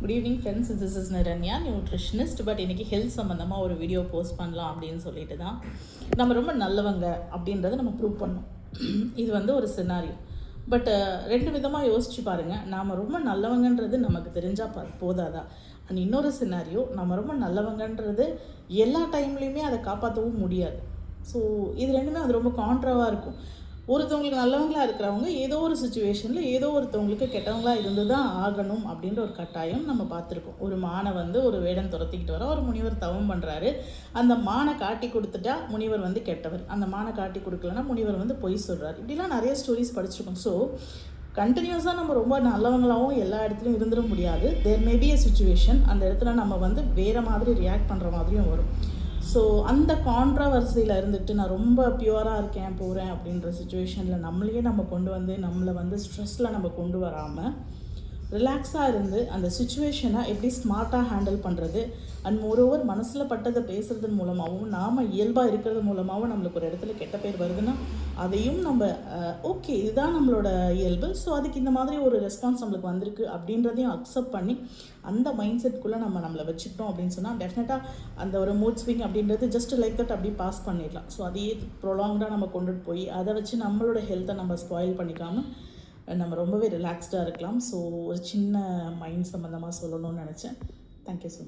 Good evening friends, this is Niranya, nutritionist. But இன்றைக்கி health சம்மந்தமாக ஒரு வீடியோ போஸ்ட் பண்ணலாம் அப்படின்னு சொல்லிட்டு தான். நம்ம ரொம்ப நல்லவங்க அப்படின்றத நம்ம ப்ரூவ் பண்ணோம். இது வந்து ஒரு சினாரியோ. பட் ரெண்டு விதமாக யோசிச்சு பாருங்கள். நாம் ரொம்ப நல்லவங்கன்றது நமக்கு தெரிஞ்சால் போதாதா? அண்ட் இன்னொரு சினாரியோ, நம்ம ரொம்ப நல்லவங்கன்றது எல்லா டைம்லேயுமே அதை காப்பாற்றவும் முடியாது. ஸோ இது ரெண்டுமே அது ரொம்ப கான்ட்ராவாக இருக்கும். ஒருத்தவங்களுக்கு நல்லவங்களாக இருக்கிறவங்க ஏதோ ஒரு சுச்சுவேஷனில் ஏதோ ஒருத்தவங்களுக்கு கெட்டவங்களாக இருந்து தான் ஆகணும் அப்படின்ற ஒரு கட்டாயம் நம்ம பார்த்துருக்கோம். ஒரு மானை வந்து ஒரு வேடன் துரத்திக்கிட்டு வர ஒரு முனிவர் தவம் பண்ணுறாரு. அந்த மானை காட்டி கொடுத்துட்டா முனிவர் வந்து கெட்டவர், அந்த மானை காட்டி கொடுக்கலன்னா முனிவர் வந்து பொய் சொல்கிறார். இப்படிலாம் நிறைய ஸ்டோரிஸ் படிச்சிருக்கோம். ஸோ கண்டினியூஸாக நம்ம ரொம்ப நல்லவங்களாகவும் எல்லா இடத்துலையும் இருந்துட முடியாது. தேர் மேபி எ சுச்சுவேஷன், அந்த இடத்துல நம்ம வந்து வேறு மாதிரி ரியாக்ட் பண்ணுற மாதிரியும் வரும். ஸோ அந்த கான்ட்ரவர்சியில் இருந்துட்டு நான் ரொம்ப பியூராக இருக்கேன் போகிறேன் அப்படின்ற சுச்சுவேஷனில் நம்மளையே நம்ம கொண்டு வந்து நம்மளை வந்து ஸ்ட்ரெஸ்ஸில் நம்ம கொண்டு வராமல் ரிலாக்ஸாக இருந்து அந்த சுச்சுவேஷனை எப்படி ஸ்மார்ட்டாக ஹேண்டில் பண்ணுறது, அண்ட் மோரோவர் மனசில் பட்டதை பேசுகிறது மூலமாகவும் நாம் இயல்பாக இருக்கிறது மூலமாகவும் நம்மளுக்கு ஒரு இடத்துல கெட்ட பேர் வருதுன்னா அதையும் நம்ம ஓகே இதுதான் நம்மளோட இயல்பு, ஸோ அதுக்கு இந்த மாதிரி ஒரு ரெஸ்பான்ஸ் நம்மளுக்கு வந்திருக்கு அப்படின்றதையும் அக்செப்ட் பண்ணி அந்த மைண்ட் செட்குள்ளே நம்மளை வச்சுக்கிட்டோம் அப்படின்னு சொன்னால் டெஃபினட்டாக அந்த ஒரு மூட் ஸ்விங் அப்படின்றது ஜஸ்ட் லைக் தட் அப்படி பாஸ் பண்ணிடலாம். ஸோ அதையே ப்ரொலாங்டாக நம்ம கொண்டுட்டு போய் அதை வச்சு நம்மளோட ஹெல்த்தை நம்ம ஸ்பாயில் பண்ணிக்காமல் நம்ம ரொம்பவே ரிலாக்ஸ்டாக இருக்கலாம். ஸோ ஒரு சின்ன மைண்ட் சம்மந்தமாக சொல்லணும்னு நினச்சேன். Thank you so much.